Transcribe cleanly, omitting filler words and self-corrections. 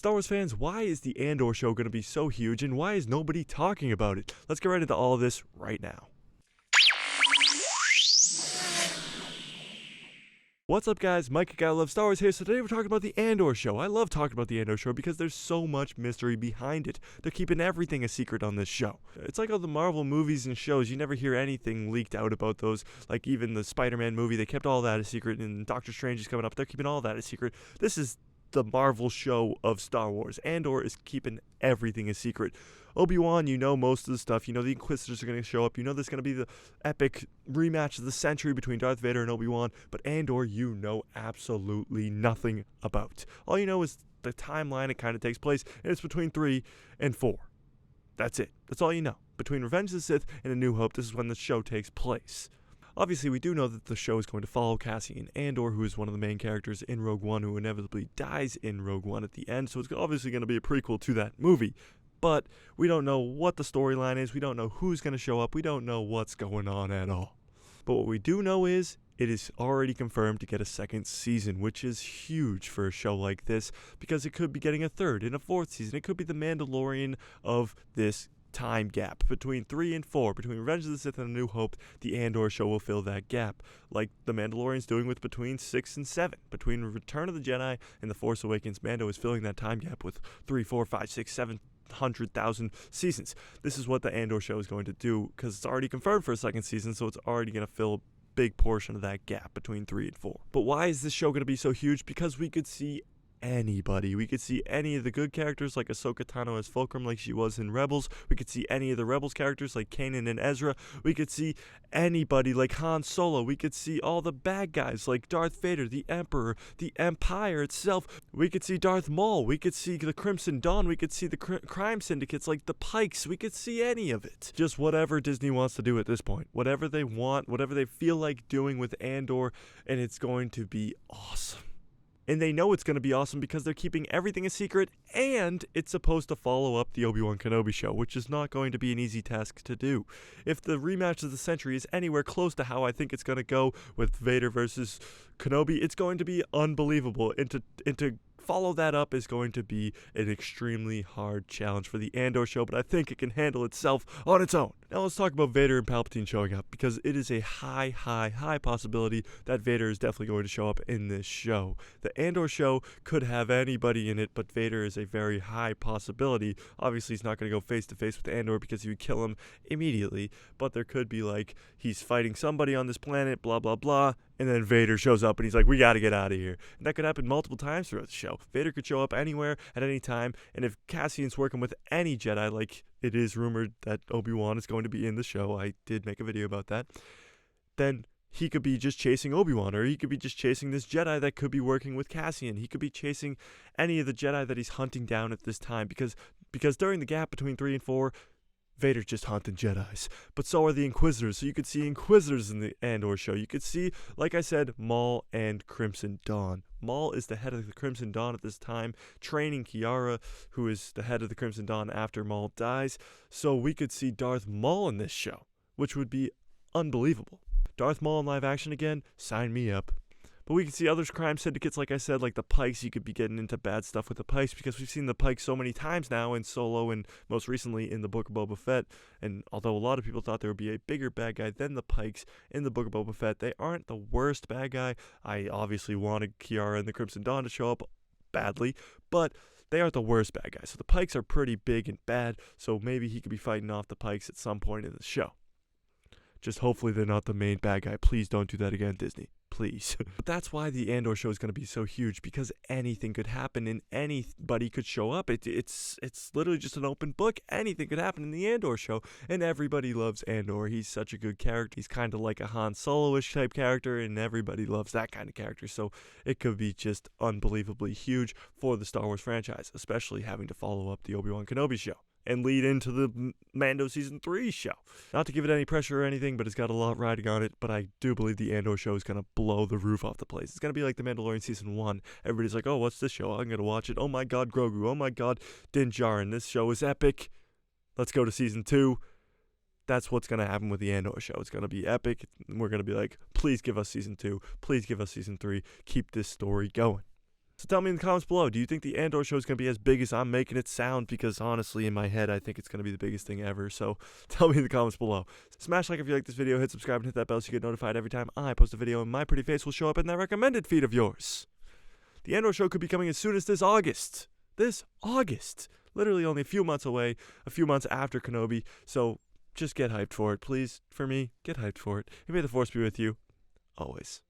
Star Wars fans, why is the Andor show going to be so huge, and why is nobody talking about it? Let's get right into all of this right now. What's up, guys? Mike, I love Star Wars here. So today we're talking about the Andor show. I love talking about the Andor show because there's so much mystery behind it. They're keeping everything a secret on this show. It's like all the Marvel movies and shows. You never hear anything leaked out about those. Like even the Spider-Man movie, they kept all that a secret. And Doctor Strange is coming up. They're keeping all that a secret. This is the Marvel show of Star Wars. Andor is keeping everything a secret. Obi-Wan, you know most of the stuff. You know the Inquisitors are going to show up. You know there's going to be the epic rematch of the century between Darth Vader and Obi-Wan. But Andor, you know absolutely nothing about. All you know is the timeline it kind of takes place, and it's between 3 and 4. That's it. That's all you know. Between Revenge of the Sith and A New Hope, this is when the show takes place. Obviously, we do know that the show is going to follow Cassian Andor, who is one of the main characters in Rogue One, who inevitably dies in Rogue One at the end. So it's obviously going to be a prequel to that movie. But we don't know what the storyline is. We don't know who's going to show up. We don't know what's going on at all. But what we do know is it is already confirmed to get a second season, which is huge for a show like this because it could be getting a third and a fourth season. It could be the Mandalorian of this time gap between 3 and 4, between Revenge of the Sith and A New Hope. The Andor show will fill that gap, like the Mandalorian's doing with between 6 and 7. Between Return of the Jedi and The Force Awakens, Mando is filling that time gap with 3, 4, 5, 6, 700,000 seasons. This is what the Andor show is going to do because it's already confirmed for a second season, so it's already going to fill a big portion of that gap between 3 and 4. But why is this show going to be so huge? Because we could see anybody. We could see any of the good characters like Ahsoka Tano as Fulcrum like she was in Rebels. We could see any of the Rebels characters like Kanan and Ezra. We could see anybody like Han Solo. We could see all the bad guys like Darth Vader, the Emperor, the Empire itself. We could see Darth Maul. We could see the Crimson Dawn. We could see the crime syndicates like the Pikes. We could see any of it. Just whatever Disney wants to do at this point. Whatever they want, whatever they feel like doing with Andor, and it's going to be awesome. And they know it's going to be awesome because they're keeping everything a secret, and it's supposed to follow up the Obi-Wan Kenobi show, which is not going to be an easy task to do. If the rematch of the century is anywhere close to how I think it's going to go with Vader versus Kenobi, it's going to be unbelievable. And to follow that up is going to be an extremely hard challenge for the Andor show, but I think it can handle itself on its own. Now let's talk about Vader and Palpatine showing up, because it is a high possibility that Vader is definitely going to show up in this show. The Andor show could have anybody in it, but Vader is a very high possibility. Obviously, he's not going to go face to face with Andor because he would kill him immediately, but there could be like he's fighting somebody on this planet, blah blah blah, and then Vader shows up and he's like, we got to get out of here. And that could happen multiple times throughout the show. Vader could show up anywhere at any time, and if Cassian's working with any Jedi, like it is rumored that Obi-Wan is going to be in the show, I did make a video about that, then he could be just chasing Obi-Wan, or he could be just chasing this Jedi that could be working with Cassian. He could be chasing any of the Jedi that he's hunting down at this time, because during the gap between 3 and 4, Vader's just hunting Jedis, but so are the Inquisitors, so you could see Inquisitors in the Andor show. You could see, like I said, Maul and Crimson Dawn. Maul is the head of the Crimson Dawn at this time, training Kiara, who is the head of the Crimson Dawn after Maul dies, so we could see Darth Maul in this show, which would be unbelievable. Darth Maul in live action again? Sign me up. But we can see other crime syndicates, like I said, like the Pikes. You could be getting into bad stuff with the Pikes because we've seen the Pikes so many times now in Solo and most recently in the Book of Boba Fett. And although a lot of people thought there would be a bigger bad guy than the Pikes in the Book of Boba Fett, they aren't the worst bad guy. I obviously wanted Kiara and the Crimson Dawn to show up badly, but they aren't the worst bad guys. So the Pikes are pretty big and bad, so maybe he could be fighting off the Pikes at some point in the show. Just hopefully they're not the main bad guy. Please don't do that again, Disney. Please. But that's why the Andor show is going to be so huge, because anything could happen and anybody could show up. It's literally just an open book. Anything could happen in the Andor show, and everybody loves Andor. He's such a good character. He's kind of like a Han Solo-ish type character, and everybody loves that kind of character. So it could be just unbelievably huge for the Star Wars franchise, especially having to follow up the Obi-Wan Kenobi show and lead into the Mando Season 3 show. Not to give it any pressure or anything, but it's got a lot riding on it, but I do believe the Andor show is going to blow the roof off the place. It's going to be like the Mandalorian Season 1. Everybody's like, oh, what's this show? I'm going to watch it. Oh my god, Grogu. Oh my god, Din Djarin. This show is epic. Let's go to Season 2. That's what's going to happen with the Andor show. It's going to be epic. We're going to be like, please give us Season 2. Please give us Season 3. Keep this story going. So tell me in the comments below, do you think the Andor show is going to be as big as I'm making it sound? Because honestly, in my head, I think it's going to be the biggest thing ever. So tell me in the comments below. Smash like if you like this video, hit subscribe and hit that bell so you get notified every time I post a video, and my pretty face will show up in that recommended feed of yours. The Andor show could be coming as soon as this August. This August. Literally only a few months away, a few months after Kenobi. So just get hyped for it, please. For me, get hyped for it. And may the Force be with you, always.